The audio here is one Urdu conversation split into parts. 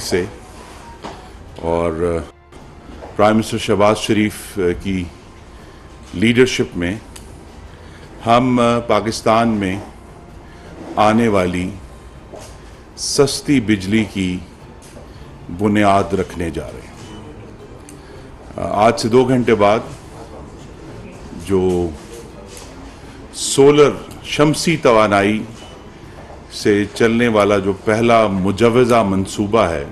سے اور پرائم منسٹر شہباز شریف کی لیڈرشپ میں ہم پاکستان میں آنے والی سستی بجلی کی بنیاد رکھنے جا رہے ہیں۔ آج سے 2 گھنٹے بعد جو سولر شمسی توانائی سے چلنے والا جو پہلا مجوزہ منصوبہ ہے،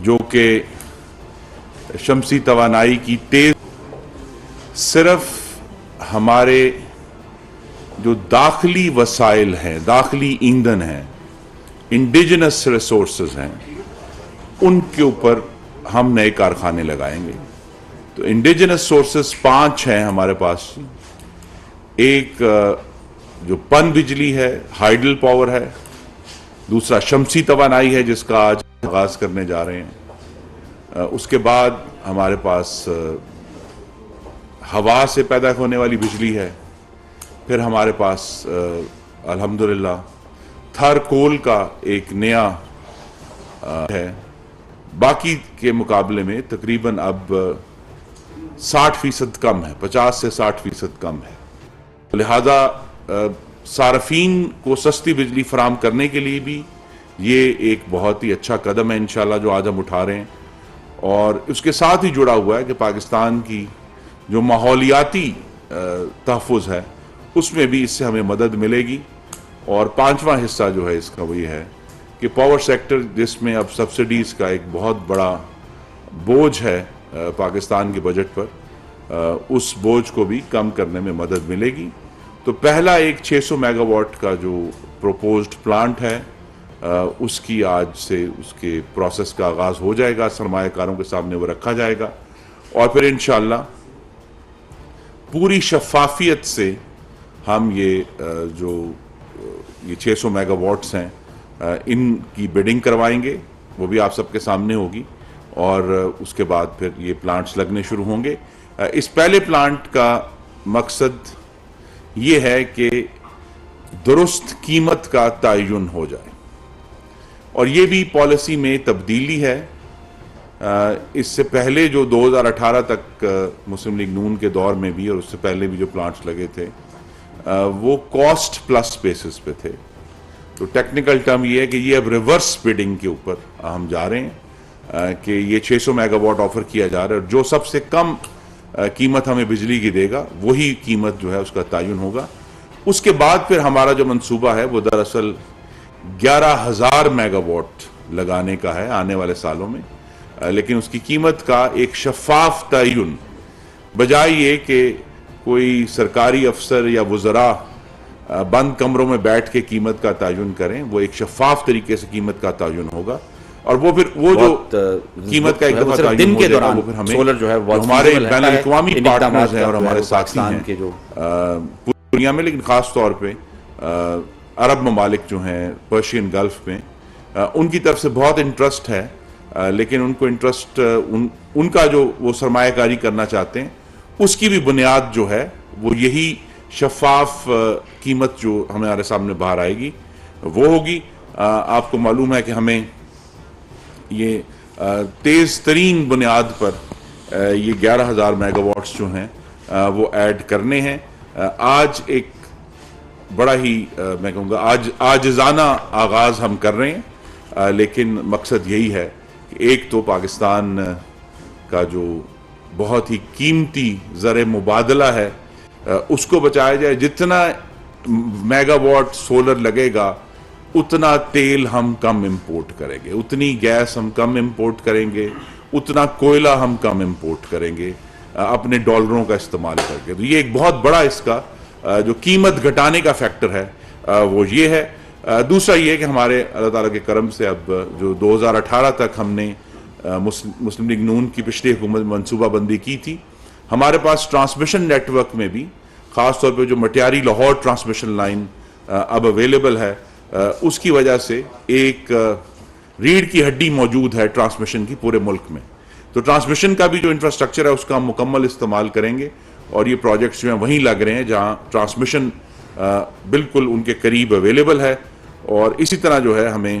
جو کہ شمسی توانائی کی تیز صرف ہمارے جو داخلی وسائل ہیں، داخلی ایندھن ہیں، انڈیجنس ریسورسز ہیں، ان کے اوپر ہم نئے کارخانے لگائیں گے۔ تو انڈیجنس سورسز 5 ہیں ہمارے پاس۔ ایک جو پن بجلی ہے، ہائیڈل پاور ہے، دوسرا شمسی توانائی ہے جس کا آج آغاز کرنے جا رہے ہیں، اس کے بعد ہمارے پاس ہوا سے پیدا ہونے والی بجلی ہے، پھر ہمارے پاس الحمدللہ تھر کول کا ایک نیا ہے۔ باقی کے مقابلے میں تقریباً اب 60% کم ہے، 50 سے 60% کم ہے۔ لہذا صارفین کو سستی بجلی فراہم کرنے کے لیے بھی یہ ایک بہت ہی اچھا قدم ہے انشاءاللہ جو آج ہم اٹھا رہے ہیں، اور اس کے ساتھ ہی جڑا ہوا ہے کہ پاکستان کی جو ماحولیاتی تحفظ ہے اس میں بھی اس سے ہمیں مدد ملے گی۔ اور 5واں حصہ جو ہے اس کا وہ یہ ہے کہ پاور سیکٹر جس میں اب سبسڈیز کا ایک بہت بڑا بوجھ ہے پاکستان کے بجٹ پر، اس بوجھ کو بھی کم کرنے میں مدد ملے گی۔ تو پہلا ایک 600 میگا واٹ کا جو پروپوزڈ پلانٹ ہے اس کی آج سے اس کے پروسیس کا آغاز ہو جائے گا، سرمایہ کاروں کے سامنے وہ رکھا جائے گا، اور پھر انشاءاللہ پوری شفافیت سے ہم یہ 600 میگا واٹس ہیں ان کی بیڈنگ کروائیں گے، وہ بھی آپ سب کے سامنے ہوگی، اور اس کے بعد پھر یہ پلانٹس لگنے شروع ہوں گے۔ اس پہلے پلانٹ کا مقصد یہ ہے کہ درست قیمت کا تعین ہو جائے، اور یہ بھی پالیسی میں تبدیلی ہے۔ اس سے پہلے جو 2018 تک مسلم لیگ نون کے دور میں بھی اور اس سے پہلے بھی جو پلانٹس لگے تھے وہ کاسٹ پلس بیسس پہ تھے۔ تو ٹیکنیکل ٹرم یہ ہے کہ یہ اب ریورس بڈنگ کے اوپر ہم جا رہے ہیں کہ یہ 600 میگا واٹ آفر کیا جا رہا ہے، اور جو سب سے کم قیمت ہمیں بجلی کی دے گا وہی قیمت جو ہے اس کا تعین ہوگا۔ اس کے بعد پھر ہمارا جو منصوبہ ہے وہ دراصل 11,000 میگا واٹ لگانے کا ہے آنے والے سالوں میں، لیکن اس کی قیمت کا ایک شفاف تعین، بجائے یہ کہ کوئی سرکاری افسر یا وزراء بند کمروں میں بیٹھ کے قیمت کا تعین کریں، وہ ایک شفاف طریقے سے قیمت کا تعین ہوگا، اور وہ پھر وہ جو قیمت کا ایک دفعہ تعین ہو جائے گا وہ پھر ہمیں ہمارے بین الاقوامی پارٹنرز ہیں اور ہمارے ساتھی ہیں پوری دنیا میں، لیکن خاص طور پہ عرب ممالک جو ہیں پرشین گلف میں، ان کی طرف سے بہت انٹرسٹ ہے، لیکن ان کو انٹرسٹ ان کا جو وہ سرمایہ کاری کرنا چاہتے ہیں اس کی بھی بنیاد جو ہے وہ یہی شفاف قیمت جو ہمارے سامنے باہر آئے گی وہ ہوگی۔ آپ کو معلوم ہے کہ ہمیں یہ تیز ترین بنیاد پر یہ 11,000 میگا واٹس جو ہیں وہ ایڈ کرنے ہیں۔ آج ایک بڑا ہی میں کہوں گا عاجزانہ آغاز ہم کر رہے ہیں، لیکن مقصد یہی ہے کہ ایک تو پاکستان کا جو بہت ہی قیمتی زر مبادلہ ہے اس کو بچایا جائے۔ جتنا میگا واٹ سولر لگے گا اتنا تیل ہم کم امپورٹ کریں گے، اتنی گیس ہم کم امپورٹ کریں گے، اتنا کوئلہ ہم کم امپورٹ کریں گے اپنے ڈالروں کا استعمال کر کے۔ تو یہ ایک بہت بڑا اس کا جو قیمت گھٹانے کا فیکٹر ہے وہ یہ ہے۔ دوسرا یہ کہ ہمارے اللہ تعالیٰ کے کرم سے اب جو 2018 تک ہم نے مسلم لیگ نون کی پچھلی حکومت منصوبہ بندی کی تھی، ہمارے پاس ٹرانسمیشن نیٹ ورک میں بھی خاص طور پہ جو مٹیاری لاہور ٹرانسمیشن لائن اب اویلیبل ہے، اس کی وجہ سے ایک ریڑھ کی ہڈی موجود ہے ٹرانسمیشن کی پورے ملک میں۔ تو ٹرانسمیشن کا بھی جو انفراسٹرکچر ہے اس کا ہم مکمل استعمال کریں گے، اور یہ پروجیکٹس جو ہیں وہیں لگ رہے ہیں جہاں ٹرانسمیشن بالکل ان کے قریب اویلیبل ہے۔ اور اسی طرح جو ہے ہمیں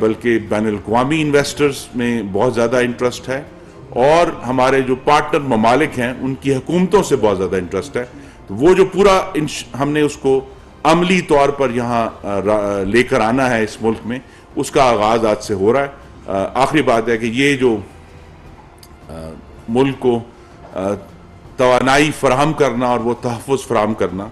بلکہ بین الاقوامی انویسٹرز میں بہت زیادہ انٹرسٹ ہے، اور ہمارے جو پارٹنر ممالک ہیں ان کی حکومتوں سے بہت زیادہ انٹرسٹ ہے. تو وہ جو پورا ہم نے اس کو عملی طور پر یہاں لے کر آنا ہے اس ملک میں، اس کا آغاز آج سے ہو رہا ہے. آخری بات ہے کہ یہ جو ملک کو توانائی فراہم کرنا اور وہ تحفظ فراہم کرنا،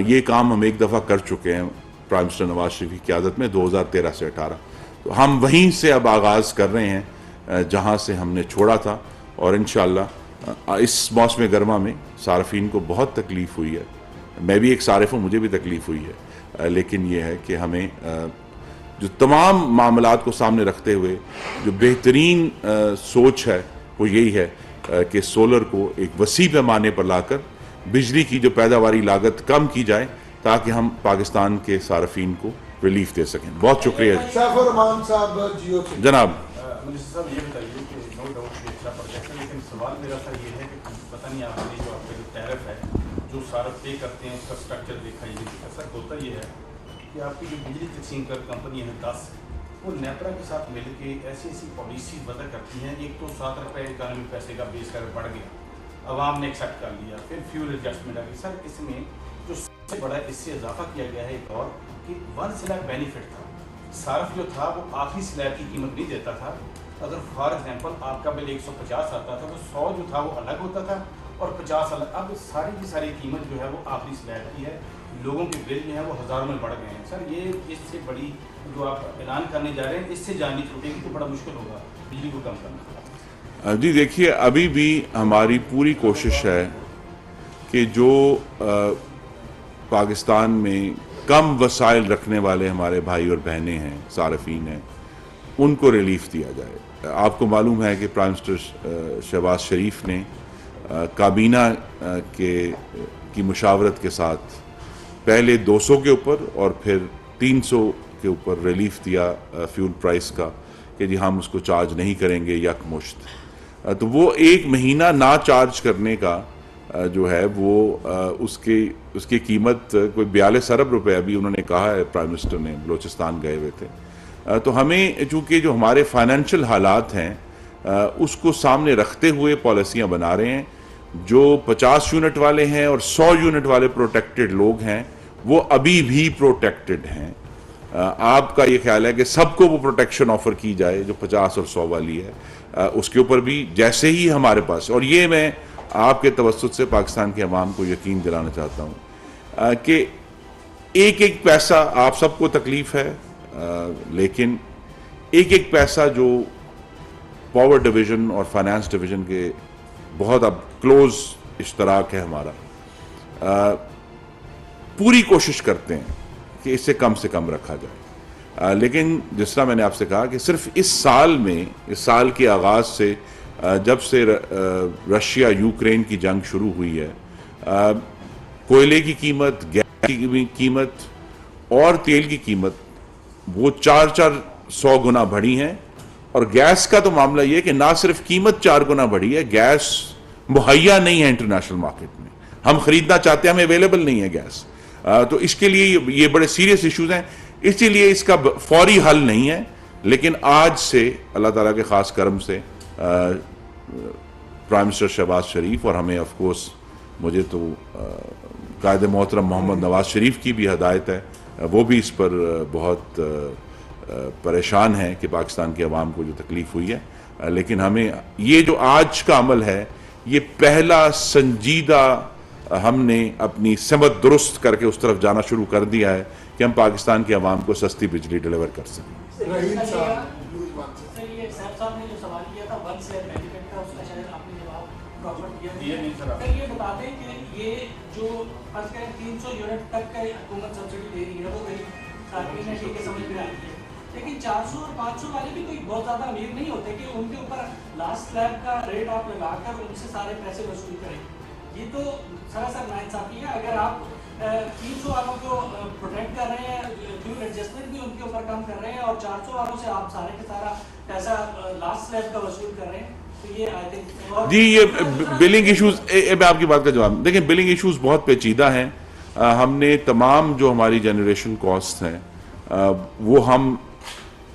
یہ کام ہم ایک دفعہ کر چکے ہیں پرائم منسٹر نواز شریف کی قیادت میں 2013 سے 18. تو ہم وہیں سے اب آغاز کر رہے ہیں جہاں سے ہم نے چھوڑا تھا، اور انشاءاللہ اس موسم گرما میں صارفین کو بہت تکلیف ہوئی ہے. میں بھی ایک صارف ہوں، مجھے بھی تکلیف ہوئی ہے، لیکن یہ ہے کہ ہمیں جو تمام معاملات کو سامنے رکھتے ہوئے جو بہترین سوچ ہے وہ یہی ہے کہ سولر کو ایک وسیع پیمانے پر لا کر بجلی کی جو پیداواری لاگت کم کی جائے تاکہ ہم پاکستان کے صارفین کو ریلیف دے سکیں. بہت شکریہ سیف الرحمان صاحب جیو جناب. منسٹر صاحب یہ بتائیے کہ نو ڈاؤٹ یہ اچھا پروجیکٹ ہے، لیکن سوال میرا سر یہ ہے کہ پتہ نہیں آپ نے جو آپ کا جو ٹیرف ہے جو صارف پے کرتے ہیں اس کا اسٹرکچر دیکھا یہ ایسا ہوتا یہ ہے کہ آپ کی جو بجلی تقسیم کر کمپنی ہے 10 وہ نیپرا کے ساتھ مل کے ایسی ایسی پالیسی وضع کرتی ہیں. ایک تو 7 روپے 91 پیسے کا بیس کر بڑھ گیا، عوام نے ایکسیپٹ کر لیا، پھر فیول ایڈجسٹمنٹ آ گئی. سر اس میں جو سب سے بڑا اس سے اضافہ کیا گیا ہے ایک اور کہ 1 سلیب بینیفٹ تھا. صارف جو تھا وہ آخری سلیب کی قیمت نہیں دیتا تھا. اگر فار ایگزامپل آپ کا بل 150 آتا تھا تو 100 جو تھا وہ الگ ہوتا تھا اور 50 الگ. اب ساری کی ساری قیمت جو ہے وہ آخری سلیب کی ہے. لوگوں کے بل جو ہے وہ ہزاروں میں بڑھ گئے ہیں. سر یہ اس سے بڑی جو آپ اعلان کرنے جا رہے ہیں اس سے جانی چھوٹے گی تو بڑا مشکل ہوگا بجلی کو کم کرنا. جی دیکھیے، ابھی بھی ہماری پوری کوشش ہے کہ جو پاکستان میں کم وسائل رکھنے والے ہمارے بھائی اور بہنیں ہیں، صارفین ہیں، ان کو ریلیف دیا جائے. آپ کو معلوم ہے کہ پرائم منسٹر شہباز شریف نے کابینہ کی مشاورت کے ساتھ پہلے 200 کے اوپر اور پھر 300 کے اوپر ریلیف دیا فیول پرائس کا کہ جی ہم اس کو چارج نہیں کریں گے یکمشت. تو وہ ایک مہینہ نہ چارج کرنے کا جو ہے وہ اس کی قیمت کوئی 42 ارب روپے ابھی انہوں نے کہا ہے. پرائم منسٹر نے بلوچستان گئے ہوئے تھے. تو ہمیں چونکہ جو ہمارے فائنینشیل حالات ہیں اس کو سامنے رکھتے ہوئے پالیسیاں بنا رہے ہیں. جو 50 یونٹ والے ہیں اور 100 یونٹ والے پروٹیکٹڈ لوگ ہیں وہ ابھی بھی پروٹیکٹڈ ہیں. آپ کا یہ خیال ہے کہ سب کو وہ پروٹیکشن آفر کی جائے جو 50 اور 100 والی ہے. اس کے اوپر بھی جیسے ہی ہمارے پاس، اور یہ میں آپ کے توسط سے پاکستان کے عوام کو یقین دلانا چاہتا ہوں کہ ایک ایک پیسہ آپ سب کو تکلیف ہے، لیکن ایک ایک پیسہ جو پاور ڈویژن اور فائنانس ڈویژن کے بہت اب کلوز اشتراک ہے ہمارا، پوری کوشش کرتے ہیں کہ اس سے کم رکھا جائے. لیکن جس طرح میں نے آپ سے کہا کہ صرف اس سال کے آغاز سے جب سے رشیا یوکرین کی جنگ شروع ہوئی ہے، کوئلے کی قیمت، گیس کی قیمت اور تیل کی قیمت وہ 400 گنا بڑھی ہیں. اور گیس کا تو معاملہ یہ کہ نہ صرف قیمت 4 گنا بڑھی ہے، گیس مہیا نہیں ہے انٹرنیشنل مارکیٹ میں. ہم خریدنا چاہتے ہیں، ہمیں اویلیبل نہیں ہے گیس. تو اس کے لیے یہ بڑے سیریس ایشوز ہیں. اسی لیے اس کا فوری حل نہیں ہے، لیکن آج سے اللہ تعالیٰ کے خاص کرم سے پرائم منسٹر شہباز شریف اور ہمیں آف کورس مجھے تو قائد محترم محمد نواز شریف کی بھی ہدایت ہے، وہ بھی اس پر بہت پریشان ہیں کہ پاکستان کے عوام کو جو تکلیف ہوئی ہے. لیکن ہمیں یہ جو آج کا عمل ہے یہ پہلا سنجیدہ ہم نے اپنی سمت درست کر کے اس طرف جانا شروع کر دیا ہے کہ ہم پاکستان کے عوام کو سستی بجلی ڈیلیور کر سکیں. صاحب نے جو سوال کیا تھا 1 سلیب بینیفٹ کا، اس کا شاید آپ نے جواب پراپر دیا نہیں. سر یہ بتا دیں کہ یہ جو فرض کریں 300 یونٹ تک کا حکومت سبسڈی دے رہی ہے وہ غریب صارفین نے ٹھیک ہے سمجھ میں آئی ہے، لیکن 400 اور 500 والے بھی کوئی بہت زیادہ امیر نہیں ہوتے کہ ان کے اوپر لاسٹ سلیب کا ریٹ آپ لگا کر ان سے سارے پیسے وصول کریں. یہ تو سراسر ناانصافی ہے. اگر آپ 300 والوں کو پروٹیکٹ کر رہے ہیں، فیول ایڈجسٹمنٹ بھی ان کے اوپر کم کر رہے ہیں، اور 400 والوں سے آپ سارے کے سارا پیسہ لاسٹ سلیب کا وصول کر رہے ہیں، تو یہ آئی تھنک جی یہ بلنگ ایشوز، میں آپ کی بات کا جواب دیکھیں، بلنگ ایشوز بہت پیچیدہ ہیں. ہم نے تمام جو ہماری جنریشن کاسٹ ہیں وہ ہم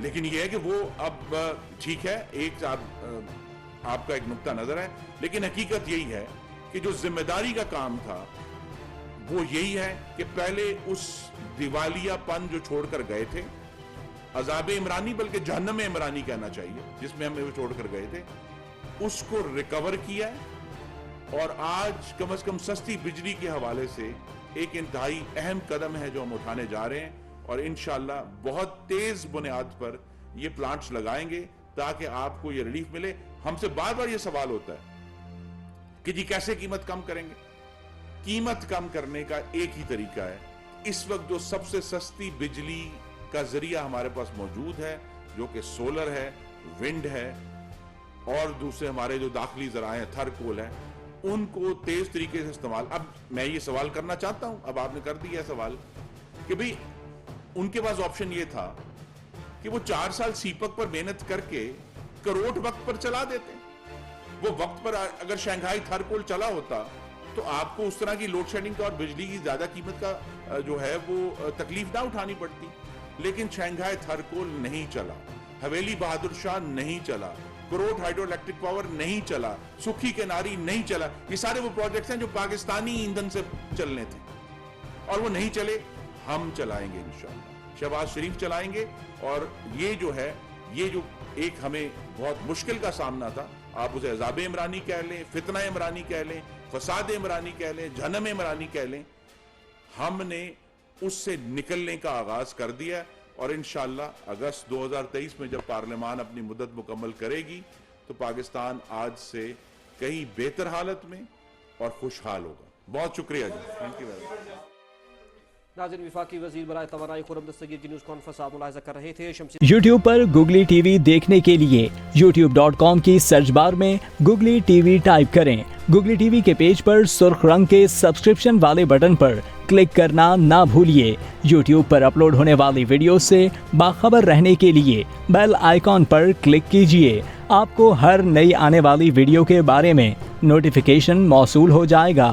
لیکن یہ ہے کہ وہ اب ٹھیک ہے، ایک آپ کا ایک نقطہ نظر ہے، لیکن حقیقت یہی ہے کہ جو ذمہ داری کا کام تھا وہ یہی ہے کہ پہلے اس دیوالیہ پن جو چھوڑ کر گئے تھے، عذاب عمرانی بلکہ جہنم عمرانی کہنا چاہیے جس میں ہمیں وہ چھوڑ کر گئے تھے، اس کو ریکور کیا ہے، اور آج کم از کم سستی بجلی کے حوالے سے ایک انتہائی اہم قدم ہے جو ہم اٹھانے جا رہے ہیں، اور انشاءاللہ بہت تیز بنیاد پر یہ پلانٹس لگائیں گے تاکہ آپ کو یہ ریلیف ملے۔ ہم سے بار بار یہ سوال ہوتا ہے کہ جی کیسے قیمت کم کریں گے؟ قیمت کم کرنے کا ایک ہی طریقہ ہے، اس وقت جو سب سے سستی بجلی کا ذریعہ ہمارے پاس موجود ہے جو کہ سولر ہے، ونڈ ہے، اور دوسرے ہمارے جو داخلی ذرائع ہیں، تھرکول ہے، ان کو تیز طریقے سے استعمال۔ اب میں یہ سوال کرنا چاہتا ہوں، اب آپ نے کر دیا سوال، کہ بھئی ان کے پاس آپشن یہ تھا کہ وہ 4 سال سیپک پر محنت کر کے کروٹ وقت پر چلا دیتے، وہ وقت پر اگر شنگھائی تھرکول چلا ہوتا تو آپ کو اس طرح کی لوڈ شیڈنگ کا اور بجلی کی زیادہ قیمت کا جو ہے وہ تکلیف نہ اٹھانی پڑتی، لیکن شنگھائی تھرکول نہیں چلا، حویلی بہادر شاہ نہیں چلا، کروٹ ہائیڈرو الیکٹرک پاور نہیں چلا، سکھی کناری نہیں چلا۔ یہ سارے وہ پروجیکٹس ہیں جو پاکستانی ایندھن سے چلنے تھے اور وہ نہیں چلے، ہم چلائیں گے انشاءاللہ، شہباز شریف چلائیں گے، اور یہ جو ہے یہ جو ایک ہمیں بہت مشکل کا سامنا تھا، آپ اسے عذاب عمرانی کہہ لیں، فتنہ عمرانی کہہ لیں، فساد عمرانی کہہ لیں، جہنم عمرانی کہہ لیں، ہم نے اس سے نکلنے کا آغاز کر دیا، اور انشاءاللہ اگست 2023 میں جب پارلیمان اپنی مدت مکمل کرے گی تو پاکستان آج سے کہیں بہتر حالت میں اور خوشحال ہوگا۔ بہت شکریہ جی، تھینک یو ویری مچ۔ ناظرین، وفاقی وزیر برائے توانائی خرم دستگیر کی نیوز کانفرنس آپ ملاحظہ کر رہے تھے۔ یوٹیوب پر گوگلی ٹی وی دیکھنے کے لیے youtube.com کی سرچ بار میں گوگلی ٹی وی ٹائپ کریں۔ گوگلی ٹی وی کے پیج پر سرخ رنگ کے سبسکرپشن والے بٹن پر کلک کرنا نہ بھولیے۔ یوٹیوب پر اپلوڈ ہونے والی ویڈیو سے باخبر رہنے کے لیے بیل آئیکن پر کلک کیجیے۔ آپ کو ہر نئی آنے والی ویڈیو کے بارے میں نوٹیفیکیشن موصول ہو جائے گا۔